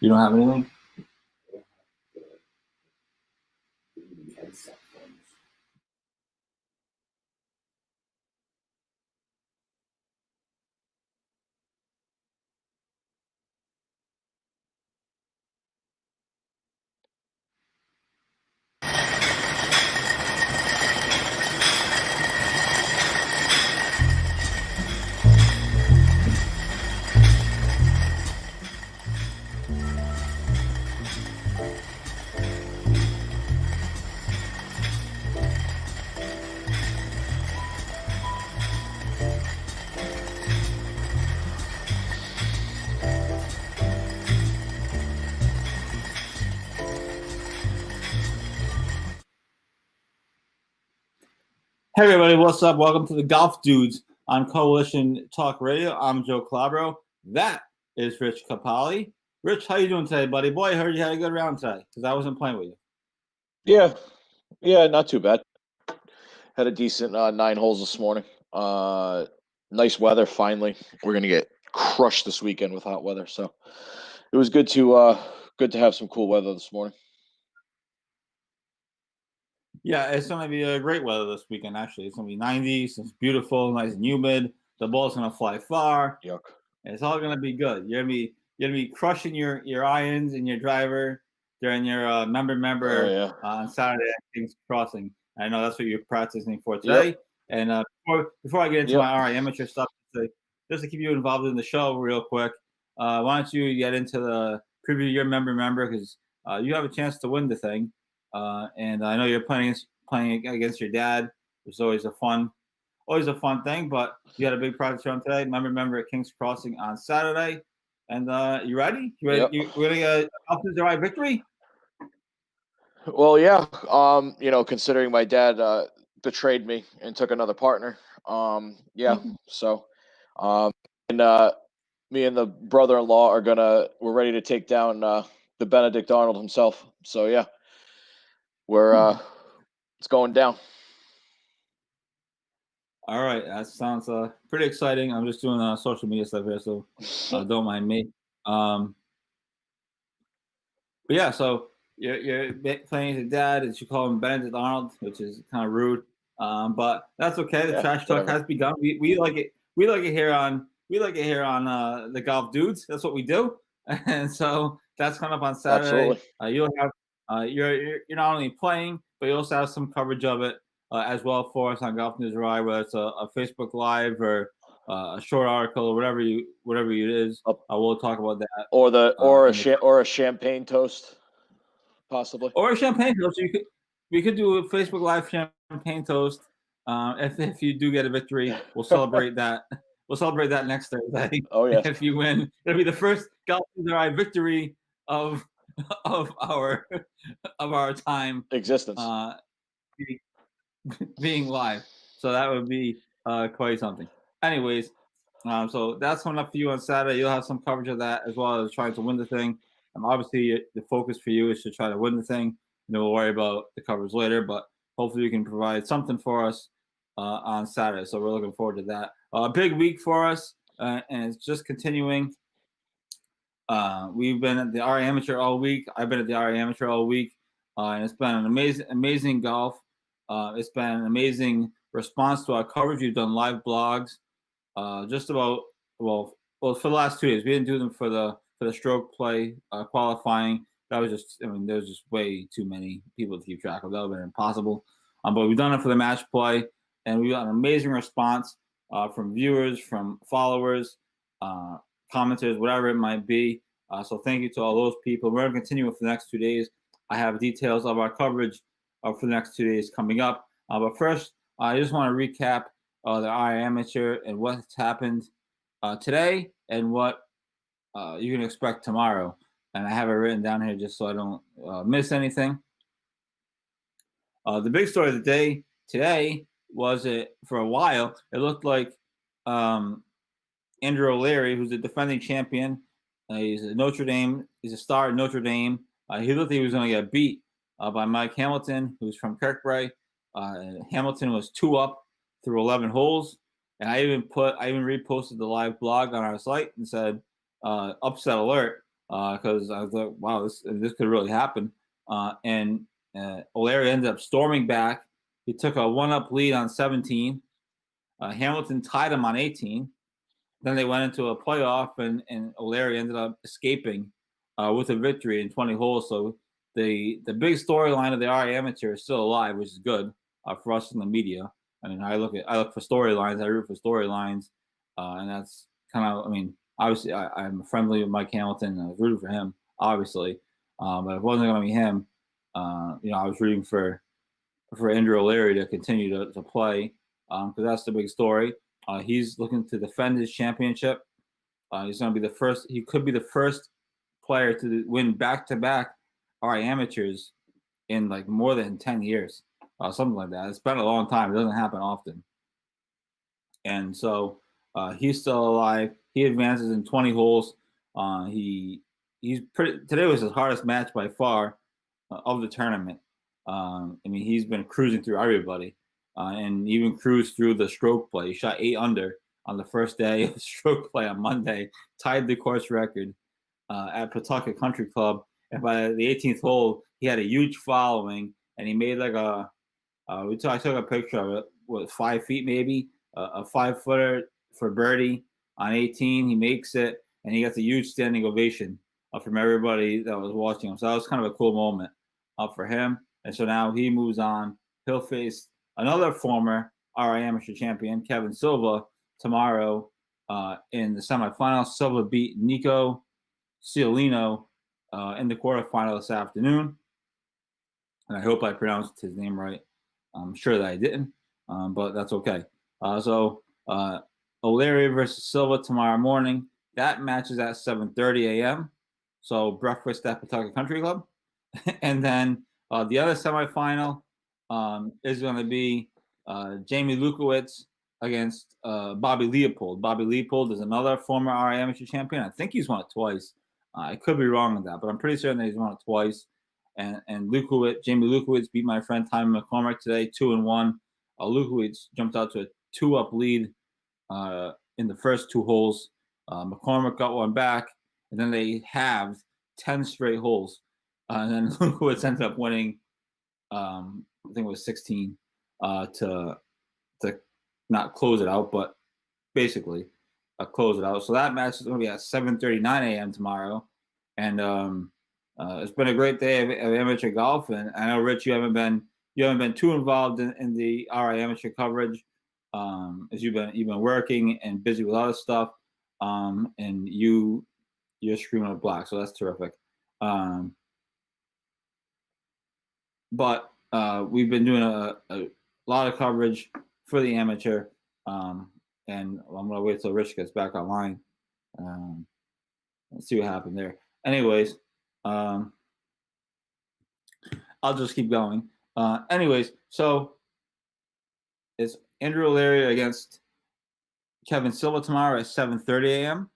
You don't have anything? Hey everybody, what's up? Welcome to the Golf Dudes on Coalition Talk Radio. I'm Joe Calabro. That is Rich Capali. Rich, how you doing today, buddy? Boy, I heard you had a good round today because I wasn't playing with you. Yeah, not too bad. Had a decent 9 holes this morning. Nice weather finally. We're gonna get crushed this weekend with hot weather, so it was good to have some cool weather this morning. Yeah, it's going to be a great weather this weekend, actually. It's going to be 90s. It's beautiful, nice and humid. The ball's going to fly far. Yuck. It's all going to be good. You're going to be crushing your irons and your driver during your member on Saturday at King's Crossing. I know that's what you're practicing for today. Yep. And before I get into my RI amateur stuff, just to keep you involved in the show real quick, why don't you get into the preview your member because you have a chance to win the thing. And I know you're playing against your dad, which is always a fun thing. But you had a big practice round today. Member at King's Crossing on Saturday. And you ready? You ready? Yep. You ready to the right victory? Well, yeah. Considering my dad betrayed me and took another partner. So, and me and the brother-in-law we're ready to take down the Benedict Arnold himself. So yeah, it's going down. All right, that sounds pretty exciting. I'm just doing social media stuff here, so don't mind me. But yeah, so you're playing with your dad, and you call him Benedict Arnold, which is kind of rude. But that's okay. The trash talk has begun. We like it. We like it here on the Golf Dudes. That's what we do. And so that's coming up on Saturday. You'll have you're not only playing, but you also have some coverage of it as well for us on Golf News Rye, whether it's a Facebook Live or a short article or whatever it is. We'll talk about that. Or a champagne toast, possibly. Or a champagne toast. We could do a Facebook Live champagne toast. If you do get a victory, we'll celebrate that. We'll celebrate that next Thursday. Oh yeah! If you win, it'll be the first Golf News Rye victory of our time existence being live. So that would be quite something. Anyways, so that's coming up for you on Saturday. You'll have some coverage of that as well as trying to win the thing. Obviously, the focus for you is to try to win the thing. We'll worry about the coverage later, but hopefully we can provide something for us on Saturday. So we're looking forward to that. A big week for us, and it's just continuing. We've been at the RA Amateur all week. I've been at the RA Amateur all week, and it's been an amazing golf. It's been an amazing response to our coverage. We've done live blogs, just about for the last 2 days. We didn't do them for the stroke play qualifying. That was there's just way too many people to keep track of. That would have been impossible. But we've done it for the match play, and we got an amazing response from viewers, from followers, commenters, whatever it might be. So thank you to all those people. We're going to continue for the next 2 days. I have details of our coverage for the next 2 days coming up. But first, I just want to recap the RA Amateur and what's happened today and what you can expect tomorrow. And I have it written down here just so I don't miss anything. The big story of the day today was for a while, it looked like Andrew O'Leary, who's the defending champion, he's a star at Notre Dame. He looked like he was going to get beat by Mike Hamilton, who's from Kirkbride. Hamilton was 2 up through 11 holes. And I even reposted the live blog on our site and said, upset alert. because I was like, wow, this could really happen. And O'Leary ended up storming back. He took a 1-up lead on 17. Hamilton tied him on 18. Then they went into a playoff, and O'Leary ended up escaping with a victory in 20 holes. So the big storyline of the RA Amateur is still alive, which is good for us in the media. I mean, I look for storylines. I root for storylines, and that's kind of. I mean, obviously, I'm friendly with Mike Hamilton. I was rooting for him, obviously, but if it wasn't going to be him, I was rooting for Andrew O'Leary to continue to play because that's the big story. He's looking to defend his championship. He's going to be the first. He could be the first player to win back-to-back RA amateurs in like more than 10 years, something like that. It's been a long time. It doesn't happen often. And so he's still alive. He advances in 20 holes. He's pretty. Today was his hardest match by far of the tournament. I mean, he's been cruising through everybody, and even cruised through the stroke play. He shot 8 under on the first day of stroke play on Monday, tied the course record at Pawtucket Country Club. And by the 18th hole, he had a huge following, and he made like I took a picture of it, with 5 feet maybe, a 5-footer for birdie on 18. He makes it, and he gets a huge standing ovation from everybody that was watching him. So that was kind of a cool moment for him. And so now he moves on. He'll face another former RA amateur champion, Kevin Silva, tomorrow in the semifinals. Silva beat Nico Ciolino in the quarterfinal this afternoon. And I hope I pronounced his name right. I'm sure that I didn't, but that's okay. So O'Leary versus Silva tomorrow morning. That match is at 7:30 a.m. So breakfast at Pawtucket Country Club. And then the other semifinal is going to be Jamie Lukowicz against Bobby Leopold. Bobby Leopold is another former RA amateur champion. I think he's won it twice. I could be wrong on that, but I'm pretty certain that he's won it twice. And Jamie Lukowicz beat my friend Tommy McCormick today, 2-1. Lukowicz jumped out to a 2-up lead in the first 2 holes. McCormick got one back, and then they halved 10 straight holes. And then Lukowicz ended up winning, I think it was 16 to not close it out, but basically close it out. So that match is going to be at 7:39 a.m. tomorrow. And it's been a great day of amateur golf. And I know, Rich, you haven't been too involved in the RA amateur coverage, as you've been working and busy with other stuff. And you're screaming with black, so that's terrific. But we've been doing a lot of coverage for the amateur, and I'm going to wait till Rich gets back online. Let's see what happened there. Anyways, I'll just keep going. Anyways, so it's Andrew O'Leary against Kevin Silva tomorrow at 7:30 a.m.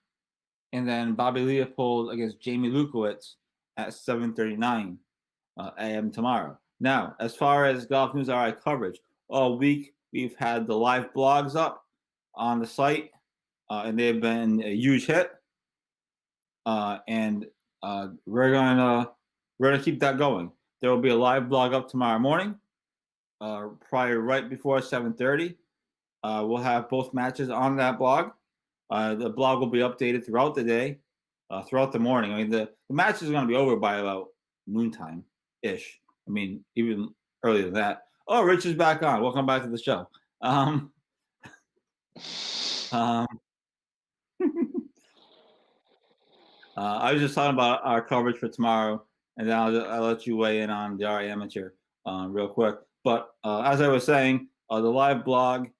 And then Bobby Leopold against Jamie Lukowicz at 7:39 a.m. tomorrow. Now, as far as Golf News RI coverage, all week we've had the live blogs up on the site, and they've been a huge hit. And we're gonna keep that going. There will be a live blog up tomorrow morning, probably right before 7:30. We'll have both matches on that blog. The blog will be updated throughout the day, throughout the morning. I mean, the match is going to be over by about noontime-ish. I mean, even earlier than that. Oh, Rich is back on. Welcome back to the show. I was just talking about our coverage for tomorrow, and then I'll let you weigh in on the RA Amateur real quick. But as I was saying, the live blogs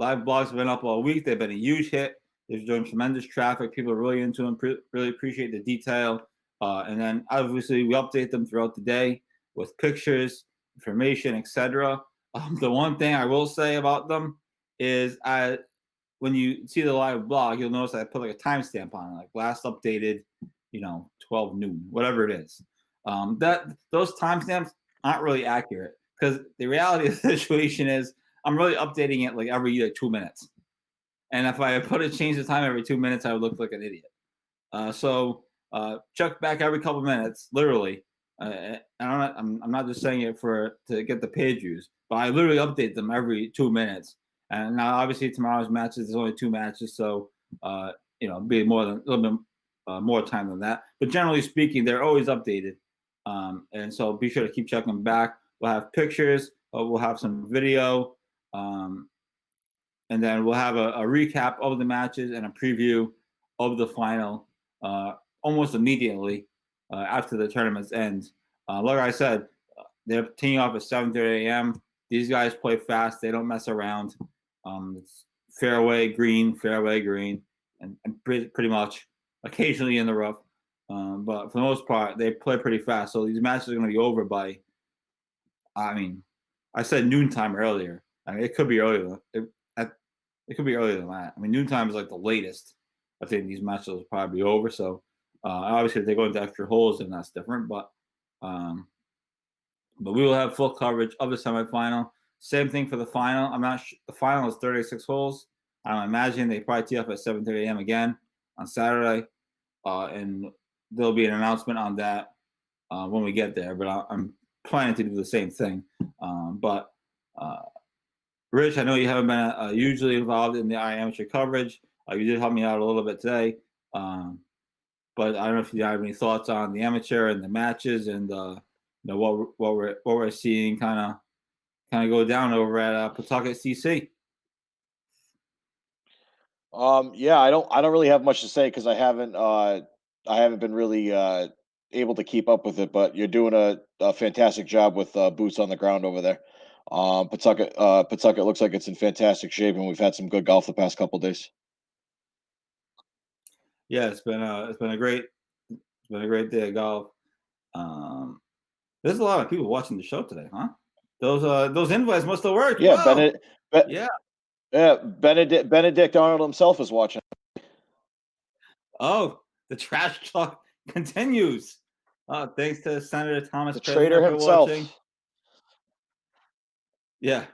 have been up all week. They've been a huge hit. They've done tremendous traffic. People are really into them, really appreciate the detail. And then obviously we update them throughout the day with pictures, information, etc. The one thing I will say about them is when you see the live blog, you'll notice I put like a timestamp on it, like last updated, 12 noon, whatever it is. Those timestamps aren't really accurate because the reality of the situation is I'm really updating it like every 2 minutes. And if I change the time every 2 minutes, I would look like an idiot. So check back every couple minutes, literally. I'm not just saying it to get the page views, but I literally update them every 2 minutes. And now, obviously, tomorrow's matches, there's only 2 matches, so be a little bit more time than that. But generally speaking, they're always updated, and so be sure to keep checking back. We'll have pictures, we'll have some video, and then we'll have a recap of the matches and a preview of the final almost immediately after the tournaments end. Like I said, they're teeing off at 7:30 a.m. These guys play fast. They don't mess around. It's fairway green, and pretty much occasionally in the rough. But for the most part, they play pretty fast. So these matches are going to be over by, I said noontime earlier. It could be earlier. It could be earlier than that. Noontime is like the latest. I think these matches will probably be over. So obviously, if they go into extra holes, then that's different. But we will have full coverage of the semifinal. Same thing for the final. The final is 36 holes. I imagine they probably tee up at 7:30 a.m. again on Saturday, and there'll be an announcement on that when we get there. But I'm planning to do the same thing. Rich, I know you haven't been hugely involved in the amateur coverage. You did help me out a little bit today, but I don't know if you have any thoughts on the amateur and the matches and what we're seeing kind of go down over at Pawtucket CC. Yeah, I don't really have much to say because I haven't been really able to keep up with it. But you're doing a fantastic job with boots on the ground over there. Pawtucket looks like it's in fantastic shape, and we've had some good golf the past couple days. Yeah, it's been a great day of golf. There's a lot of people watching the show today, huh? Those invites must have worked. Yeah, yeah, Benedict Arnold himself is watching. Oh, the trash talk continues. Thanks to Senator Thomas The traitor himself. Watching. Yeah.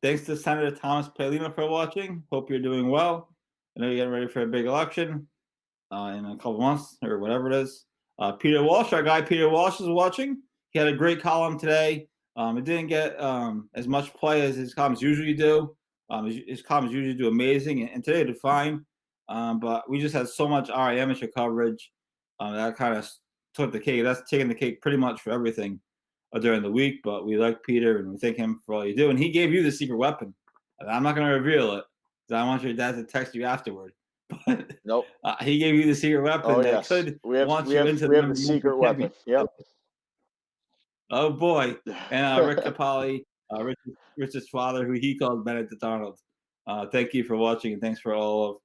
Thanks to Senator Thomas Palina for watching. Hope you're doing well. I know you're getting ready for a big election in a couple months or whatever it is. Peter Walsh, our guy Peter Walsh is watching. He had a great column today. It didn't get as much play as his columns usually do. His columns usually do amazing, and today did fine. But we just had so much RA amateur coverage that kind of took the cake. That's taking the cake pretty much for everything during the week. But we like Peter, and we thank him for all you do. And he gave you the secret weapon. And I'm not going to reveal it because I want your dad to text you afterward. But nope. He gave you the secret weapon. Oh, yes. We have the secret weapon. Yep. Oh boy. And Rick Capali, Rich's father, who he called Benedict Arnold. Thank you for watching, and thanks for all of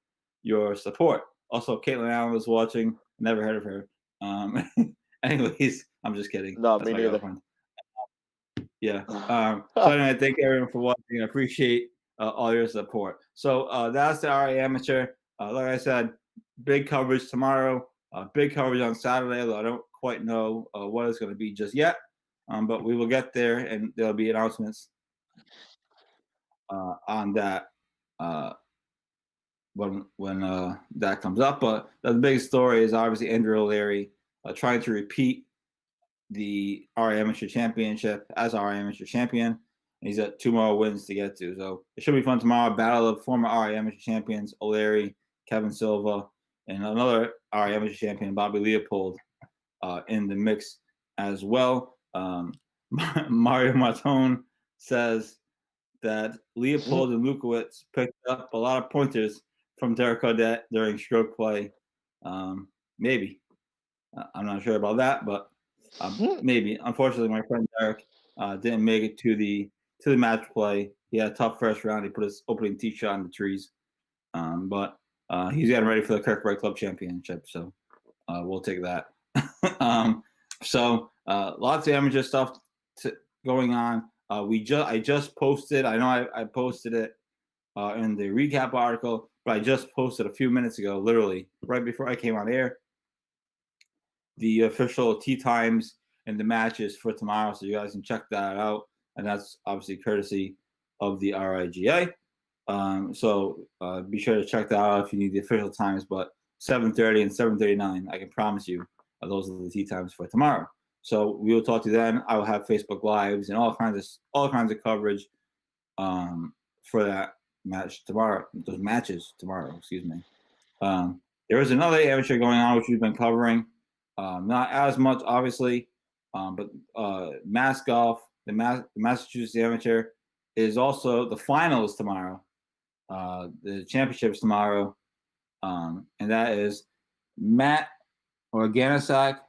your support. Also, Caitlin Allen was watching. Never heard of her. Anyways, I'm just kidding. No, me neither. Yeah. So anyway, thank everyone for watching. I appreciate all your support. So that's the RA Amateur. Like I said, big coverage tomorrow. Big coverage on Saturday, although I don't quite know what it's going to be just yet. But we will get there, and there'll be announcements on that when that comes up. But the big story is obviously Andrew O'Leary trying to repeat the RA Amateur Championship as RA Amateur Champion. And he's got 2 more wins to get to. So it should be fun tomorrow. Battle of former RA Amateur champions, O'Leary, Kevin Silva, and another RA Amateur champion, Bobby Leopold, in the mix as well. Mario Martone says that Leopold and Lukowitz picked up a lot of pointers from Derek Audette during stroke play. Maybe. I'm not sure about that, but maybe. Unfortunately, my friend Derek didn't make it to the match play. He had a tough first round. He put his opening tee shot in the trees. But he's getting ready for the Kirkbride Club Championship, so we'll take that. So lots of amateur stuff going on. I just posted. I know I posted it in the recap article, but I just posted a few minutes ago, literally right before I came on air, the official tee times and the matches for tomorrow, so you guys can check that out. And that's obviously courtesy of the RIGA. So be sure to check that out if you need the official times. But 7:30 and 7:39. I can promise you, those are the tee times for tomorrow. So we will talk to you then. I will have Facebook Lives and all kinds of coverage for that match tomorrow. Those matches tomorrow. Excuse me. There is another amateur going on which we've been covering, not as much obviously, but Mass Golf, the Massachusetts Amateur, is also the finals tomorrow. The championships tomorrow, and that is Matt Organisak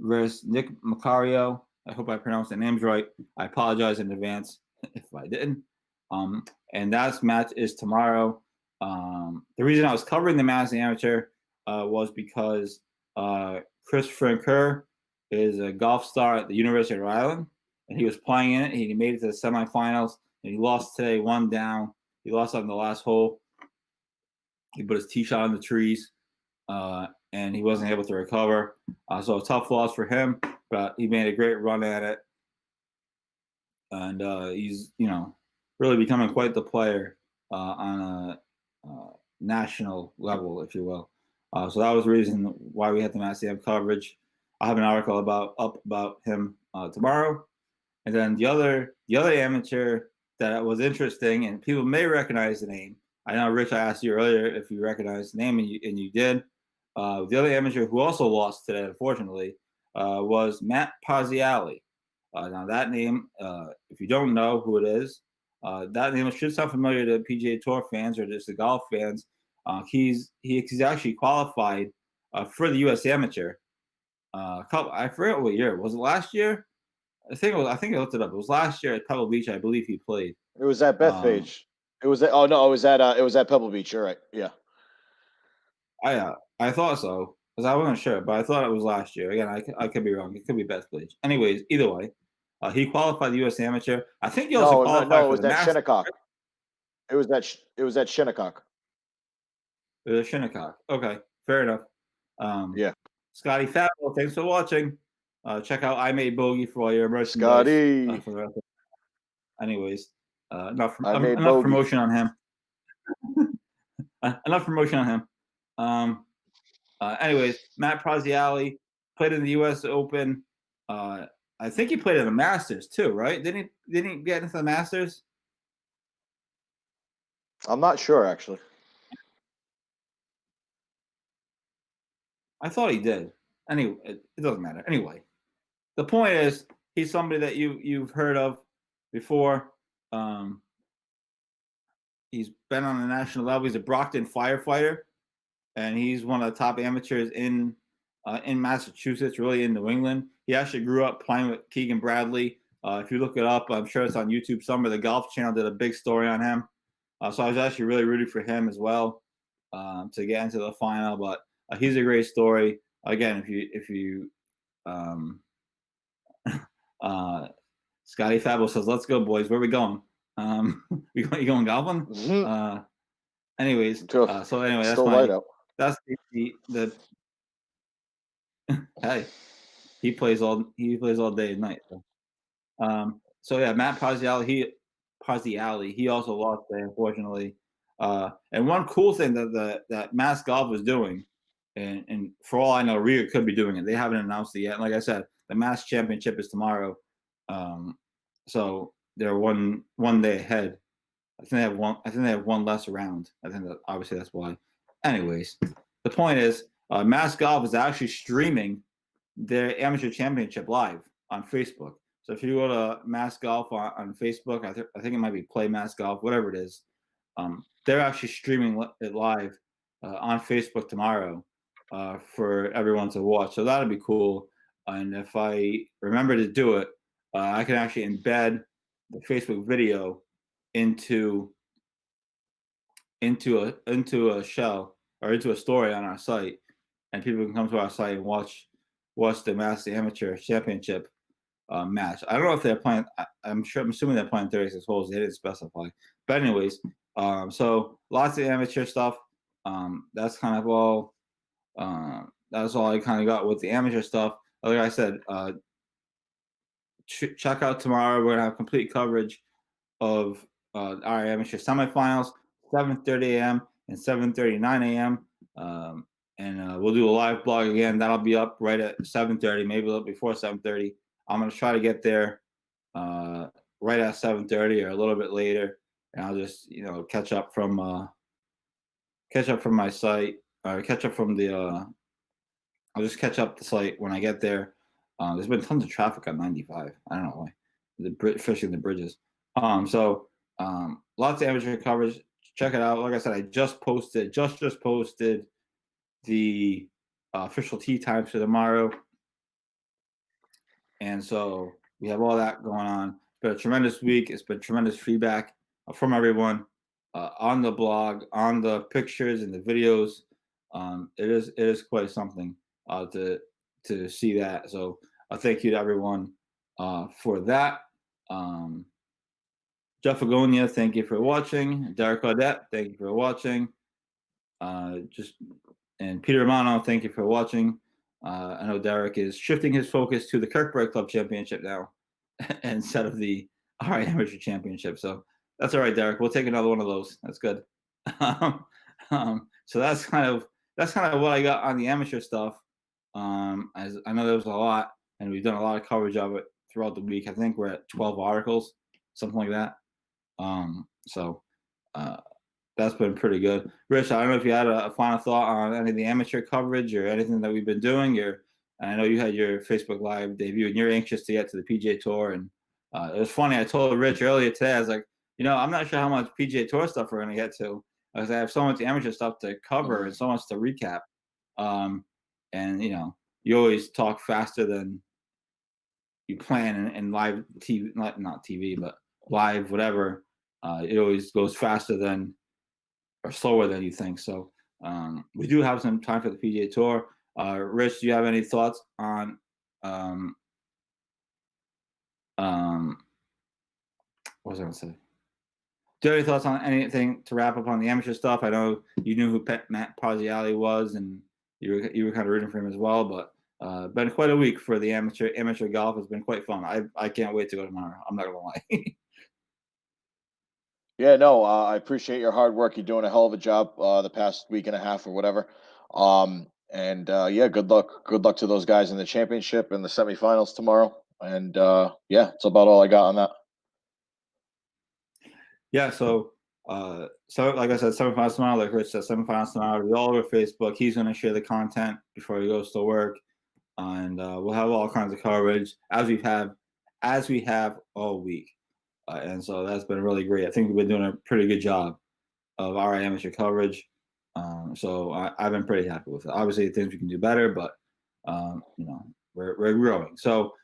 versus Nick Macario. I hope I pronounced the names right. I apologize in advance if I didn't. And that match is tomorrow. The reason I was covering the Mass Amateur was because Chris Francoeur is a golf star at the University of Rhode Island, and he was playing in it. He made it to the semifinals, and he lost today, one down. He lost on the last hole. He put his tee shot on the trees, and he wasn't able to recover. So a tough loss for him, but he made a great run at it. And he's, really becoming quite the player on a national level, if you will. So that was the reason why we had the Mass Am coverage. I have an article up about him tomorrow. And then the other amateur that was interesting, and people may recognize the name. I know, Rich, I asked you earlier if you recognized the name, and you did. The other amateur who also lost today, unfortunately, was Matt Pazziali. Now that name, if you don't know who it is, that name should sound familiar to PGA Tour fans or just the golf fans. He's actually qualified for the U.S. Amateur. I forget what year. Was it last year? I think I looked it up. It was last year at Pebble Beach, I believe he played. It was at Bethpage. It was at Pebble Beach. You're right. Yeah. I thought so because I wasn't sure, but I thought it was last year. Again, I could be wrong. It could be Bethpage. Anyways, either way, he qualified the U.S. Amateur. I think he also qualified for the Masters. Shinnecock. It was at Shinnecock. It was Shinnecock. Okay, fair enough. Yeah. Scotty Fabio, thanks for watching. Check out I Made Bogey for all your merchandise. Scotty. For the rest of anyways, enough promotion on him. Enough promotion on him. Anyways, Matt Pazziali played in the U.S. Open. I think he played in the Masters too, right? Didn't he get into the Masters? I'm not sure, actually. I thought he did. Anyway, it doesn't matter. Anyway, the point is he's somebody that you've heard of before. He's been on the national level. He's a Brockton firefighter, and he's one of the top amateurs in Massachusetts, really in New England. He actually grew up playing with Keegan Bradley. If you look it up, I'm sure it's on YouTube somewhere. The Golf Channel did a big story on him. So I was actually really rooting for him as well to get into the final. But he's a great story. Again, if you Scotty Fabio says, "Let's go, boys. Where are we going? You going golfing?" Mm-hmm. Anyways, so anyway, that's the hey, he plays all day and night. So yeah, Matt Pazziali, he also lost today, unfortunately. And one cool thing that Mass Golf was doing, and for all I know, Riga could be doing it. They haven't announced it yet. And like I said, the Mass Championship is tomorrow, so they're one day ahead. I think they have one less round. I think that obviously that's why. Anyways, the point is, Mass Golf is actually streaming their amateur championship live on Facebook. So if you go to Mass Golf on Facebook, I think it might be Play Mass Golf, whatever it is. They're actually streaming it live on Facebook tomorrow for everyone to watch. So that'll be cool. And if I remember to do it, I can actually embed the Facebook video into a shell or into a story on our site, and people can come to our site and watch the Mass Amateur Championship match. I don't know if they're playing. I'm assuming they're playing 36 holes. They didn't specify. But anyways, so lots of amateur stuff. That's kind of all. That's all I kind of got with the amateur stuff. Like I said, check out tomorrow. We're gonna have complete coverage of our amateur semifinals, 7:30 a.m. and 7:39 a.m. and we'll do a live blog again. That'll be up right at 7:30, maybe a little before 7:30. I'm gonna try to get there right at 7:30 or a little bit later, and I'll just catch up from my site or catch up from the. I'll just catch up the site when I get there. There's been tons of traffic on 95. I don't know why, especially the bridges. So lots of amateur coverage. Check it out. Like I said, I just posted the official tee times for tomorrow, and so we have all that going on. It's been a tremendous week. It's been tremendous feedback from everyone on the blog, on the pictures and the videos. It is quite something to see that. So thank you to everyone for that. Jeff Agonia, thank you for watching. Derek Audette, thank you for watching. And Peter Romano, thank you for watching. I know Derek is shifting his focus to the Kirkbride Club Championship now instead of the RI Amateur Championship. So that's all right, Derek. We'll take another one of those. That's good. So that's kind of what I got on the amateur stuff. As I know there was a lot, and we've done a lot of coverage of it throughout the week. I think we're at 12 articles, something like that. So that's been pretty good. Rich, I don't know if you had a final thought on any of the amateur coverage or anything that we've been doing. I know you had your Facebook Live debut, and you're anxious to get to the PGA Tour. And it was funny. I told Rich earlier today, I was like, I'm not sure how much PGA Tour stuff we're going to get to, because I have so much amateur stuff to cover and so much to recap. And you always talk faster than you plan in live TV, not TV, but live, whatever. It always goes faster than or slower than you think. So we do have some time for the PGA Tour. Rich, do you have any thoughts on what was I going to say? Do you have any thoughts on anything to wrap up on the amateur stuff? I know you knew who Matt Parziali was, and you were kind of rooting for him as well. But been quite a week for the amateur golf. It's been quite fun. I can't wait to go tomorrow. I'm not gonna lie. Yeah, no, I appreciate your hard work. You're doing a hell of a job the past week and a half or whatever. Yeah, good luck. Good luck to those guys in the championship and the semifinals tomorrow. And yeah, it's about all I got on that. Yeah, so like I said, semifinals tomorrow. Like Rich said, semifinals tomorrow. It'll be all over Facebook. He's going to share the content before he goes to work, and we'll have all kinds of coverage as we have all week. And so that's been really great. I think we've been doing a pretty good job of our amateur coverage. So I've been pretty happy with it. Obviously, things we can do better, but we're growing. So,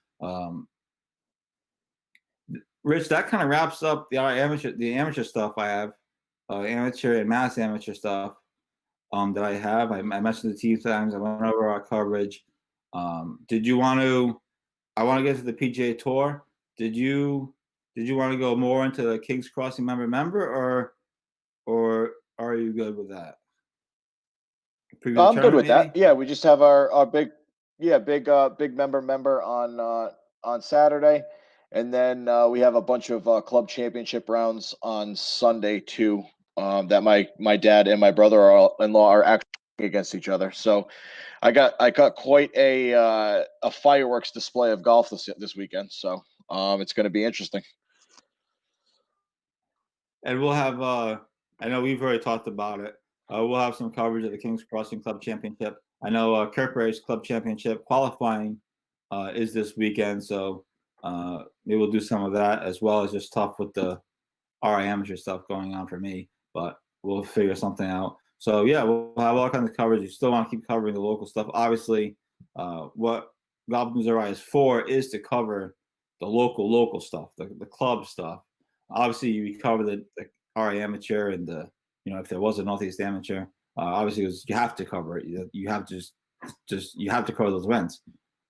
Rich, that kind of wraps up the amateur stuff I have, amateur and mass amateur stuff that I have. I mentioned the tee times. I went over our coverage. Did you want to? I want to get to the PGA Tour. Did you want to go more into the Kings Crossing member, or are you good with that? I'm good with that. Yeah, we just have our big member on Saturday, and then we have a bunch of club championship rounds on Sunday too. That my dad and my brother-in-law are actually against each other. So I got quite a fireworks display of golf this weekend. So it's going to be interesting. And we'll have I know we've already talked about it. We'll have some coverage of the Kings Crossing Club Championship. I know Kirkbraid's Club Championship qualifying is this weekend, so maybe we'll do some of that, as well as just tough with the RI amateur stuff going on for me. But we'll figure something out. So yeah, we'll have all kinds of coverage. You still want to keep covering the local stuff. Obviously, what Golf News RI is for is to cover the local stuff, the club stuff. Obviously, we cover the RI amateur and if there was a Northeast amateur, obviously you have to cover it. You have to you have to cover those events.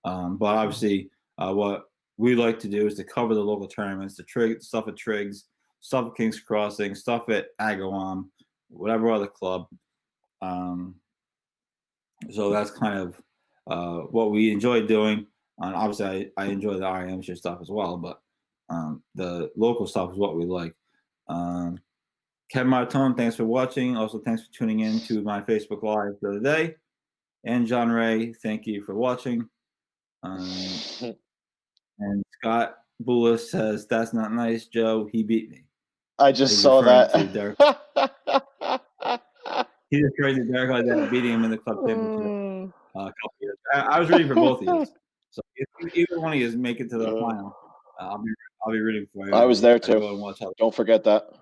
But obviously, what we like to do is to cover the local tournaments, the stuff at Triggs, stuff at Kings Crossing, stuff at Agawam, whatever other club. So that's kind of what we enjoy doing. And obviously, I enjoy the RI amateur stuff as well, but the local stuff is what we like. Kevin Martone, thanks for watching. Also, thanks for tuning in to my Facebook Live the other day. And John Ray, thank you for watching. And Scott Bullis says, "That's not nice, Joe. He beat me." I just He's saw referring that. to Derek. He's referring to Derek Hudson beating him in the club championship a couple years. I was rooting for both of you. So if either one of you make it to the final, I'll be rooting for you. I was there too. Go and watch how. Don't forget that.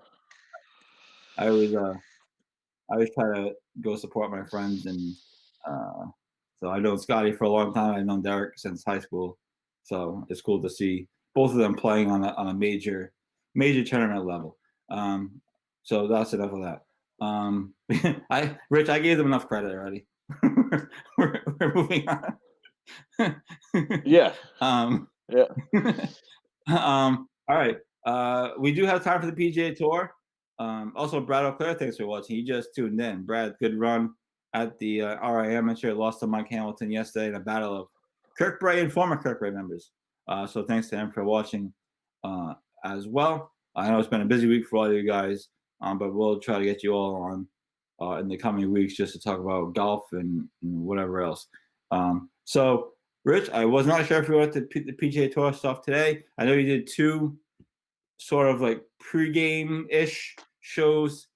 I always try to go support my friends, and so I've known Scotty for a long time. I've known Derek since high school, so it's cool to see both of them playing on a major tournament level. So that's enough of that. Rich, I gave them enough credit already. we're moving on. Yeah. Yeah. All right. We do have time for the PGA Tour. Also, Brad O'Clair, thanks for watching. He just tuned in. Brad, good run at the RI Amateur. Lost to Mike Hamilton yesterday in a battle of Kirkbride and former Kirkbride members. So thanks to him for watching as well. I know it's been a busy week for all of you guys, but we'll try to get you all on in the coming weeks just to talk about golf and whatever else. So, Rich, I was not sure if you wanted the PGA Tour stuff today. I know you did two sort of like pregame-ish shows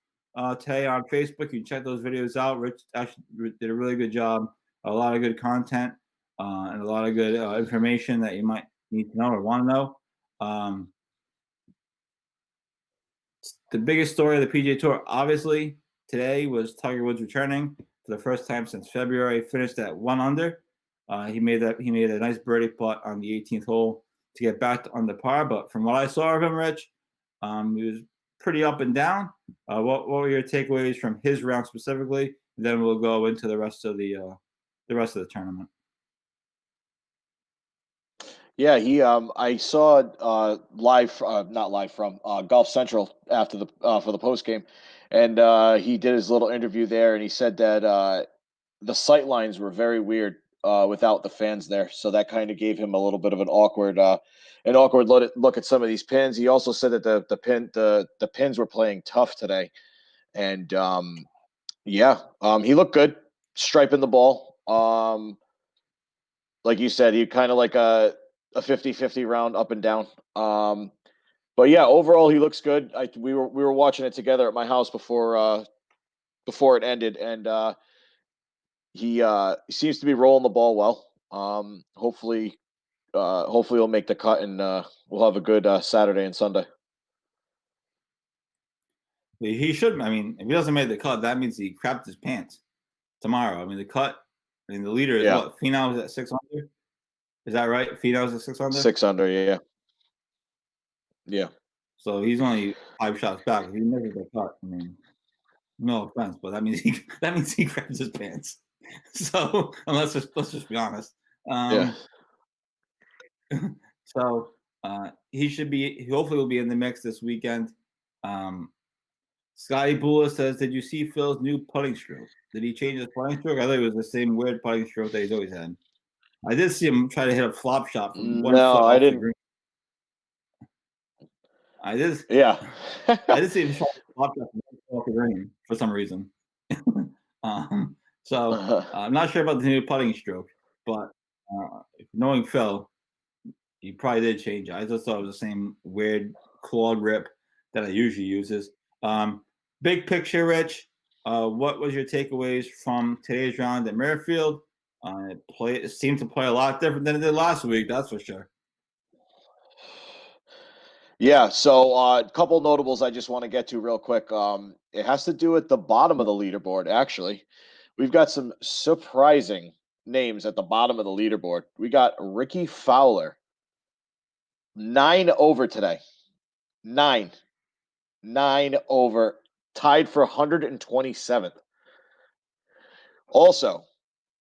today on Facebook. You can check those videos out. Rich actually did a really good job. A lot of good content and a lot of good information that you might need to know or want to know. The biggest story of the PGA Tour, obviously, today was Tiger Woods returning for the first time since February. Finished at 1 under. He made a nice birdie putt on the 18th hole to get back on the par. But from what I saw of him, Rich, he was pretty up and down. What were your takeaways from his round specifically? And then we'll go into the rest of the tournament. Yeah, I saw live, not live from Golf Central after the for the post game, and he did his little interview there, and he said that the sight lines were very weird without the fans there, so that kind of gave him a little bit of an awkward look at some of these pins. He also said that the pins were playing tough today, and he looked good, striping the ball. Like you said, he kind of like a 50-50 round up and down. But yeah, overall he looks good. We were watching it together at my house before it ended, and he seems to be rolling the ball well. Hopefully he'll make the cut, and we'll have a good Saturday and Sunday. He should. I mean, if he doesn't make the cut, that means he crapped his pants tomorrow. I mean, the cut. I mean, the leader is what? Finau is at 6 under. Is that right? Finau's at 6 under. 6 under, yeah. Yeah. So he's only 5 shots back. If he makes the cut, I mean, no offense, but that means he grabs his pants. So let's just be honest. So he should be. He hopefully will be in the mix this weekend. Scotty Bula says, "Did you see Phil's new putting stroke? Did he change his putting stroke? I thought it was the same weird putting stroke that he's always had. I did see him try to hit a flop shot from 1 foot off the green. I did. Yeah. I did see him try to flop shot from 1 foot off the green for some reason. So I'm not sure about the new putting stroke, but knowing Phil, he probably did change it. I just thought it was the same weird claw grip that I usually uses. Big picture, Rich. What was your takeaways from today's round at Merrifield? It seemed to play a lot different than it did last week. That's for sure. Yeah, so a couple notables I just want to get to real quick. It has to do with the bottom of the leaderboard, actually. We've got some surprising names at the bottom of the leaderboard. We got Ricky Fowler, 9 over today. 9 over, tied for 127th. Also,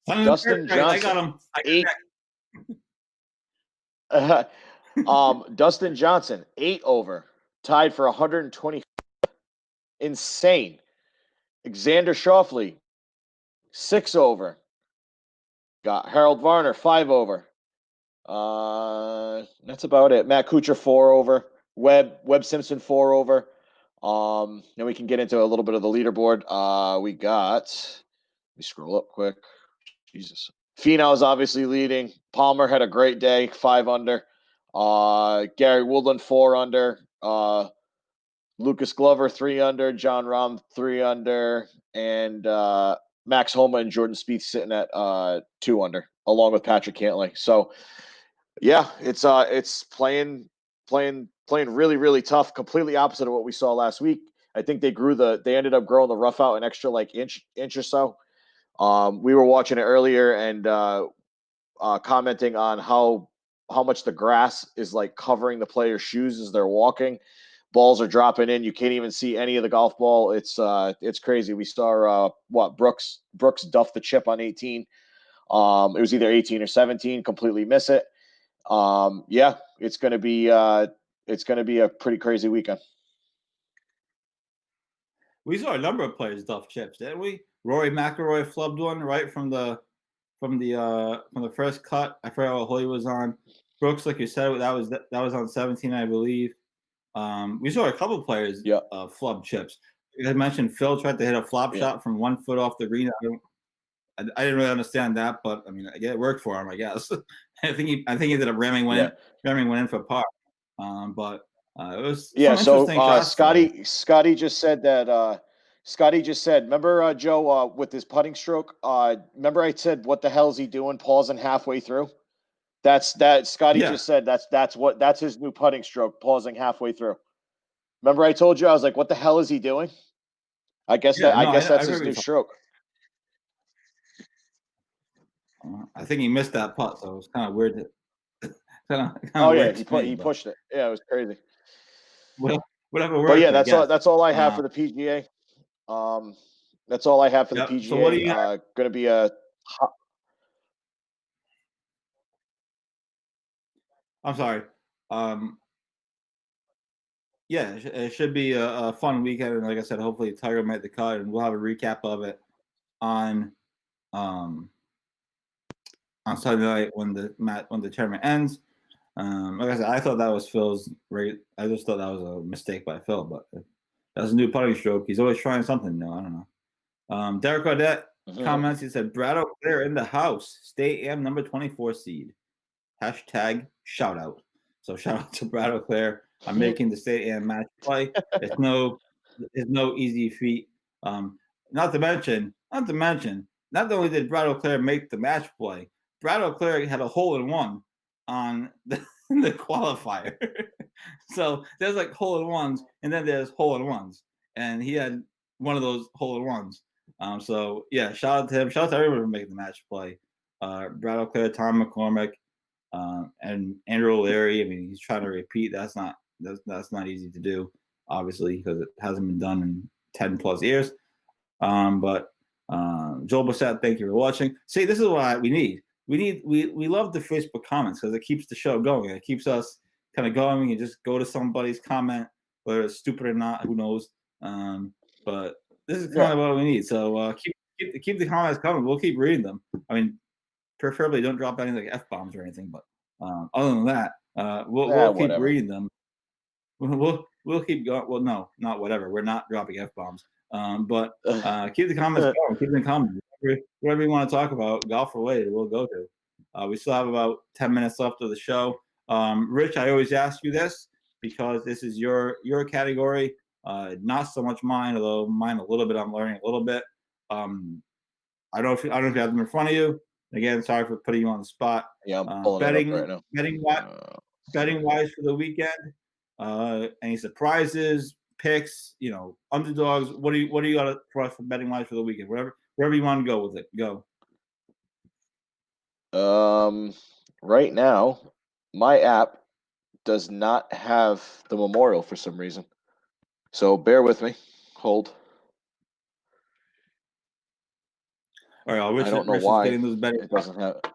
Dustin Johnson. I got him. 8. Dustin Johnson, 8 over, tied for 120. Insane. Xander Schauffele, 6 over. Got Harold Varner, 5 over. That's about it. Matt Kuchar, 4 over. Webb Simpson, 4 over. Then we can get into a little bit of the leaderboard. Let me scroll up quick. Jesus. Finau's obviously leading. Palmer had a great day, 5 under. Gary Woodland, 4 under. Lucas Glover, 3 under. John Rahm, 3 under. And Max Homa and Jordan Spieth sitting at 2 under, along with Patrick Cantlay. So, yeah, it's playing really, really tough. Completely opposite of what we saw last week. I think they ended up growing the rough out an extra like inch or so. We were watching it earlier and commenting on how much the grass is like covering the players' shoes as they're walking. Balls are dropping in. You can't even see any of the golf ball. It's crazy. We saw Brooks duff the chip on 18. It was either 18 or 17. Completely miss it. Yeah, it's gonna be a pretty crazy weekend. We saw a number of players duff chips, didn't we? Rory McIlroy flubbed one right from the first cut. I forgot what hole he was on. Brooks, like you said, that was on 17, I believe. We saw a couple of players flub chips. You had mentioned Phil tried to hit a flop shot from 1 foot off the green. I didn't really understand that, but I mean, it worked for him, I guess. I think he ended up ramming one in for par. But it was some interesting shots. Scotty just said that. Scotty just said, remember Joe with his putting stroke? Remember I said, what the hell is he doing? Pausing halfway through. Scotty just said that's his new putting stroke, pausing halfway through. Remember I told you, I was like, what the hell is he doing? I guess that's his new stroke. I think he missed that putt, so it was kind of weird. He pushed it. Yeah, it was crazy. Well, whatever works. But yeah, that's all I have for the PGA. That's all I have for the PGA. So what do you have? Going to be a. I'm sorry. Yeah, it should be a fun weekend, and like I said, hopefully Tiger made the cut, and we'll have a recap of it on Sunday night when the tournament ends. Like I said, I thought that was Phil's rate. I just thought that was a mistake by Phil, but that's a new putting stroke. He's always trying something new. I don't know. Derek Audette comments. He said, "Brad O'Clair in the house. Stay AM number 24 seed. Hashtag shout out." So shout out to Brad O'Clair. I'm making the state AM match play. It's no easy feat. Not to mention, not only did Brad O'Clair make the match play, Brad O'Clair had a hole in one on the qualifier. So there's like hole in ones, and then there's hole in ones, and he had one of those hole in ones. So yeah, shout out to him. Shout out to everyone for making the match play. Brad O'Clair, Tom McCormick, and Andrew O'Leary. I mean, he's trying to repeat. That's not easy to do, obviously, because it hasn't been done in 10 plus years. But Joel Bassett, thank you for watching. See, this is what we need. We love the Facebook comments because it keeps the show going. It keeps us kind of going. You just go to somebody's comment, whether it's stupid or not, who knows. But this is kind of what we need. So keep the comments coming. We'll keep reading them. I mean, preferably don't drop any like F-bombs or anything, but other than that, we'll keep reading them. We'll keep going. Well, no, not whatever. We're not dropping F-bombs. But keep the comments going. Keep them coming. Whatever you want to talk about, golf related, we'll go to. We still have about 10 minutes left of the show. Rich, I always ask you this because this is your category, not so much mine, although mine a little bit. I'm learning a little bit. I don't know if you have them in front of you. Again, sorry for putting you on the spot. Yeah, I'm pulling it up right now. Betting wise for the weekend. Any surprises, picks, underdogs? What do you got for us for betting wise for the weekend? Wherever you want to go with it, go. Right now, my app does not have the Memorial for some reason. So bear with me. Hold. All right, I don't know why getting those betting. It doesn't have it.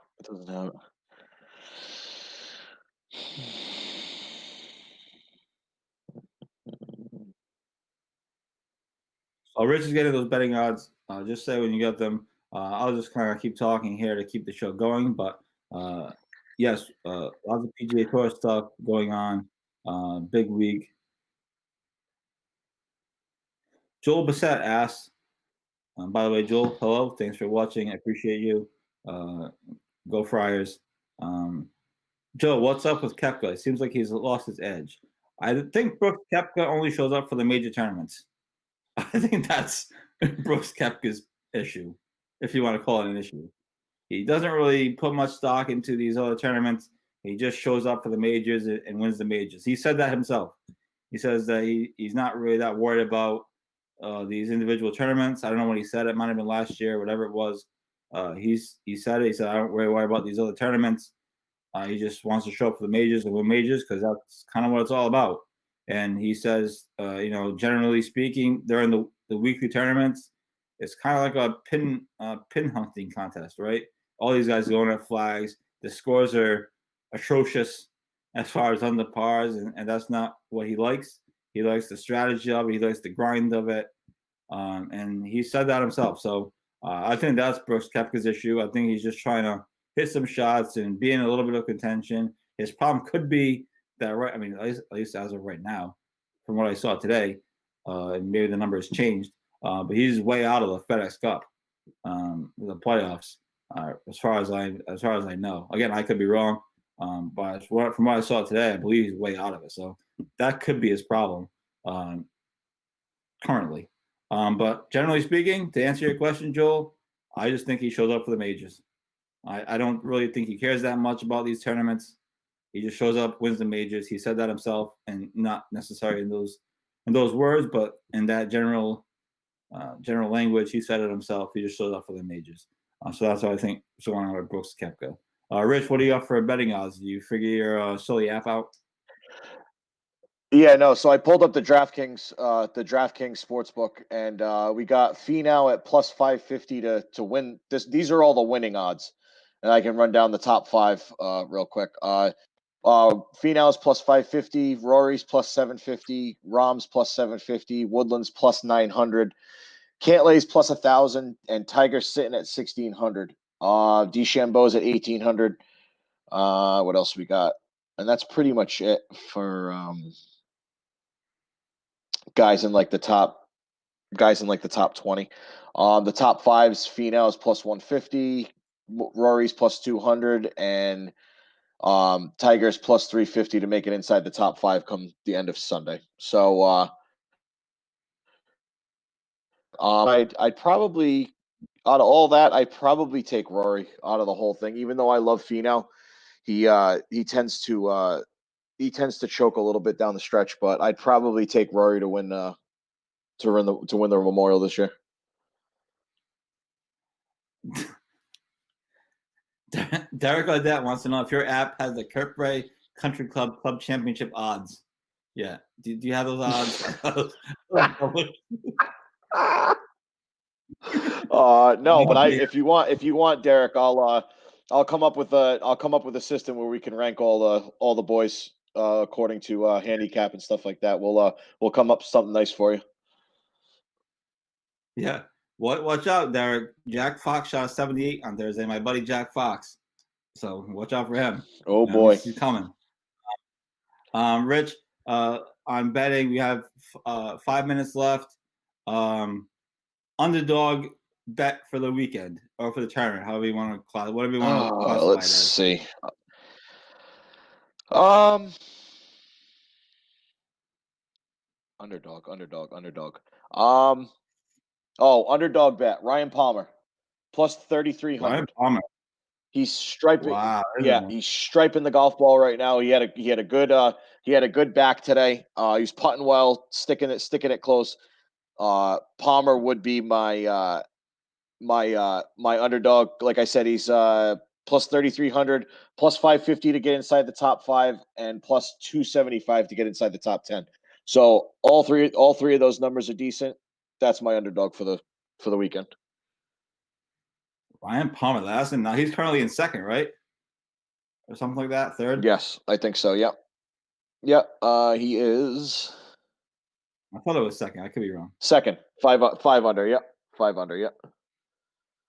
So Rich is getting those betting odds. Just say when you get them. I'll just kind of keep talking here to keep the show going. But yes, lots of PGA Tour stuff going on. Big week. Joel Bassett asks, by the way, Joel, hello. Thanks for watching. I appreciate you. Go Friars. Joe, what's up with Koepka? It seems like he's lost his edge. I think Brooks Koepka only shows up for the major tournaments. I think that's Brooks Koepka's issue, if you want to call it an issue. He doesn't really put much stock into these other tournaments. He just shows up for the majors and wins the majors. He said that himself. He says that he's not really that worried about these individual tournaments. I don't know when he said it. It might have been last year, whatever it was. He said it. He said, I don't really worry about these other tournaments. He just wants to show up for the majors and win majors because that's kind of what it's all about. And he says, generally speaking, during the weekly tournaments, it's kind of like a pin hunting contest, right? All these guys going at flags. The scores are atrocious as far as under pars, and that's not what he likes. He likes the strategy of it. He likes the grind of it. And he said that himself. So I think that's Brooks Koepka's issue. I think he's just trying to hit some shots and be in a little bit of contention. His problem could be that, right? I mean, at least as of right now, from what I saw today, and maybe the number has changed, but he's way out of the FedEx Cup, the playoffs, as far as I know. Again, I could be wrong, but from what I saw today, I believe he's way out of it. So that could be his problem currently. But generally speaking, to answer your question, Joel, I just think he shows up for the majors. I don't really think he cares that much about these tournaments. He just shows up, wins the majors. He said that himself, and not necessarily in those words, but in that general language, he said it himself. He just shows up for the majors. So that's what I think is going on with Brooks Koepka. Rich, what do you got for betting odds? Do you figure your silly app out? Yeah, no. So I pulled up the DraftKings sportsbook, and we got Finau at plus 550 to win. These are all the winning odds, and I can run down the top five real quick. Finau's plus 550, Rory's plus 750, Rahm's plus 750, Woodland's plus 900, Cantlay's plus 1,000, and Tiger's sitting at 1,600. DeChambeau's at 1,800. What else we got? And that's pretty much it for guys in like the top 20. The top five's Finau's plus 150, Rory's plus 200, and Tiger's plus 350 to make it inside the top five come the end of Sunday. So I'd probably, out of all that, I'd probably take Rory out of the whole thing. Even though I love Finau, he tends to choke a little bit down the stretch, but I'd probably take Rory to win the Memorial this year. Derek Audette wants to know if your app has the Kirkbride Country Club Championship odds. Yeah. Do you have those odds? No, but if you want, Derek, I'll come up with a system where we can rank all the boys according to handicap and stuff like that. We'll come up with something nice for you. Yeah. Watch out, Derek. Jack Fox shot 78 on Thursday. My buddy Jack Fox. So watch out for him. Oh boy, he's coming. Rich, on betting, we have 5 minutes left. Underdog bet for the weekend or for the tournament, however you want to classify. Whatever you want to classify. Let's see. Underdog. Underdog bet. Ryan Palmer plus 3,300. Ryan Palmer. He's striping. Wow. He's striping the golf ball right now. He had a good back today. He's putting well, sticking it close. Palmer would be my underdog. Like I said, he's plus 3,300, plus 550 to get inside the top five, and plus 275 to get inside the top 10. So all three of those numbers are decent. That's my underdog for the weekend. Ryan Palmer, now he's currently in second, right? Or something like that, third? Yes, I think so. Yep. He is. I thought it was second. I could be wrong. Second, five under. Yep, 5 under. Yep.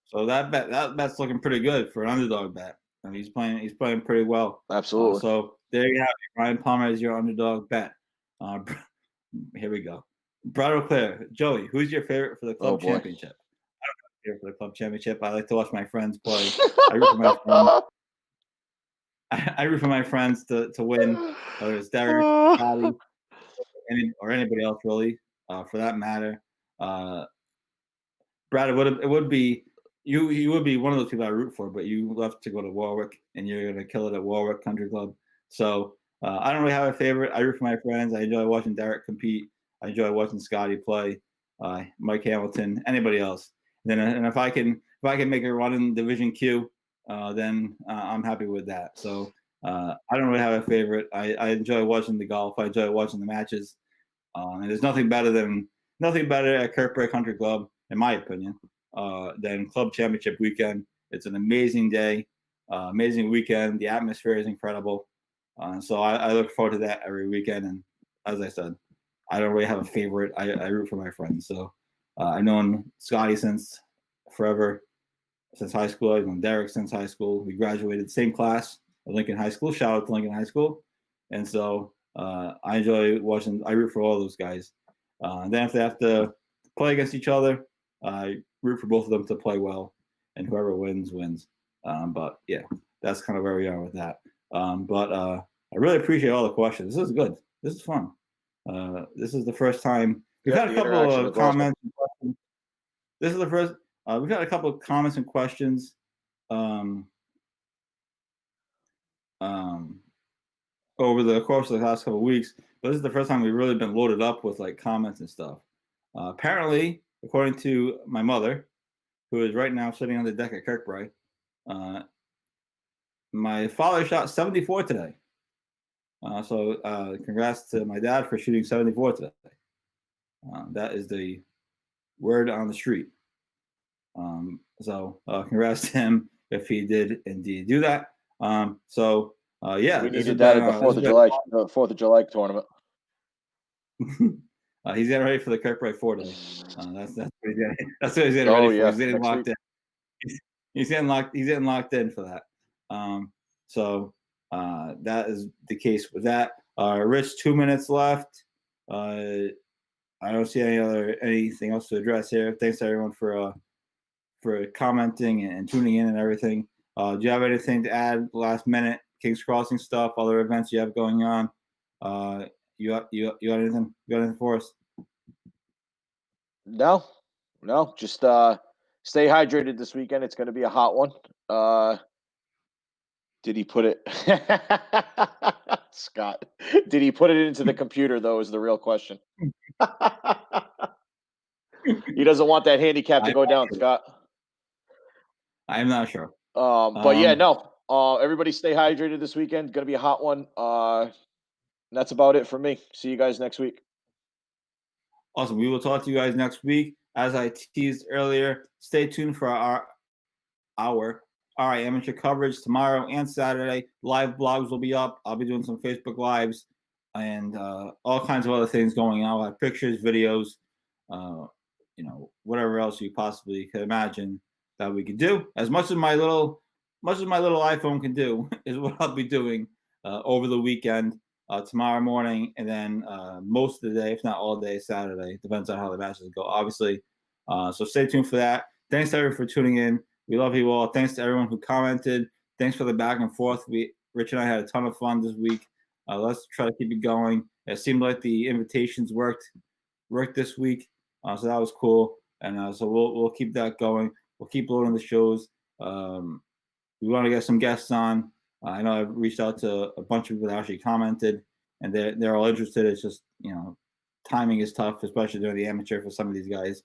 So that bet's looking pretty good for an underdog bet. I mean, he's playing pretty well. Absolutely. So there you have it. Ryan Palmer is your underdog bet. Here we go. Brad O'Clair, Joey, who's your favorite for the club championship? here for the club championship. I like to watch my friends play. I root for my friends. I root for my friends to win, whether it's Derek, Scotty, or anybody else really, for that matter. Brad, it would be you would be one of those people I root for, but you left to go to Warwick, and you're gonna kill it at Warwick Country Club. So I don't really have a favorite. I root for my friends. I enjoy watching Derek compete. I enjoy watching Scotty play, Mike Hamilton, anybody else. And if I can make a run in Division Q, then I'm happy with that. So I don't really have a favorite. I enjoy watching the golf. I enjoy watching the matches. And there's nothing better at Kirkbride Country Club, in my opinion, than Club Championship weekend. It's an amazing day, amazing weekend. The atmosphere is incredible. So I look forward to that every weekend. And as I said, I don't really have a favorite. I root for my friends. So I've known Scotty since forever, since high school. I've known Derek since high school. We graduated same class at Lincoln High School. Shout out to Lincoln High School. And so I enjoy watching. I root for all those guys. And then if they have to play against each other, I root for both of them to play well, and whoever wins wins. But yeah, that's kind of where we are with that. But I really appreciate all the questions. This is good. This is fun. This is the first time we've had a couple of comments and questions. This is the first. We've had a couple of comments and questions. Over the course of the last couple of weeks, but this is the first time we've really been loaded up with like comments and stuff. Apparently, according to my mother, who is right now sitting on the deck at Kirkbride, my father shot 74 today. So congrats to my dad for shooting 74 today. That is the word on the street. So congrats to him if he did indeed do that. Yeah, we needed that at the 4th of July tournament. He's getting ready for the Kirkbride 4 today. That's what he's getting ready for. He's getting locked in. He's getting locked in for that. That is the case with that. Rich, 2 minutes left. I don't see anything else to address here. Thanks to everyone for commenting and tuning in and everything. Do you have anything to add last minute? Kings Crossing stuff, other events you have going on. You got anything? You got anything for us? No. Just stay hydrated this weekend. It's going to be a hot one. Did he put it, Scott? Did he put it into the computer though? Is the real question. He doesn't want that handicap to go down, Scott. I'm not sure. But yeah, no. Everybody stay hydrated this weekend. Going to be a hot one. And that's about it for me. See you guys next week. Awesome. We will talk to you guys next week. As I teased earlier, stay tuned for our amateur coverage tomorrow and Saturday. Live blogs will be up. I'll be doing some Facebook Lives and all kinds of other things going on. We'll have pictures, videos, whatever else you possibly could imagine that we could do. As much as my little iPhone can do is what I'll be doing over the weekend, tomorrow morning, and then most of the day, if not all day, Saturday. Depends on how the matches go, obviously. So stay tuned for that. Thanks to everyone for tuning in. We love you all. Thanks to everyone who commented. Thanks for the back and forth. Rich and I had a ton of fun this week. Let's try to keep it going. It seemed like the invitations worked this week, so that was cool. And so we'll keep that going. We'll keep loading the shows. We want to get some guests on. I know I've reached out to a bunch of people that actually commented, and they're all interested. It's just timing is tough, especially during the amateur for some of these guys.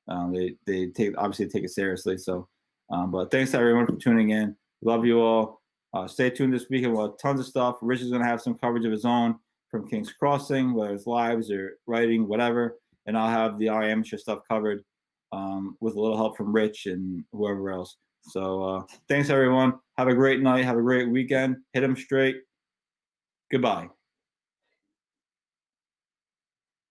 They take it seriously. So, but thanks to everyone for tuning in. Love you all. Stay tuned this weekend. We'll have tons of stuff. Rich is going to have some coverage of his own from Kings Crossing, whether it's lives or writing, whatever. And I'll have the amateur stuff covered with a little help from Rich and whoever else. So thanks, everyone. Have a great night. Have a great weekend. Hit them straight. Goodbye.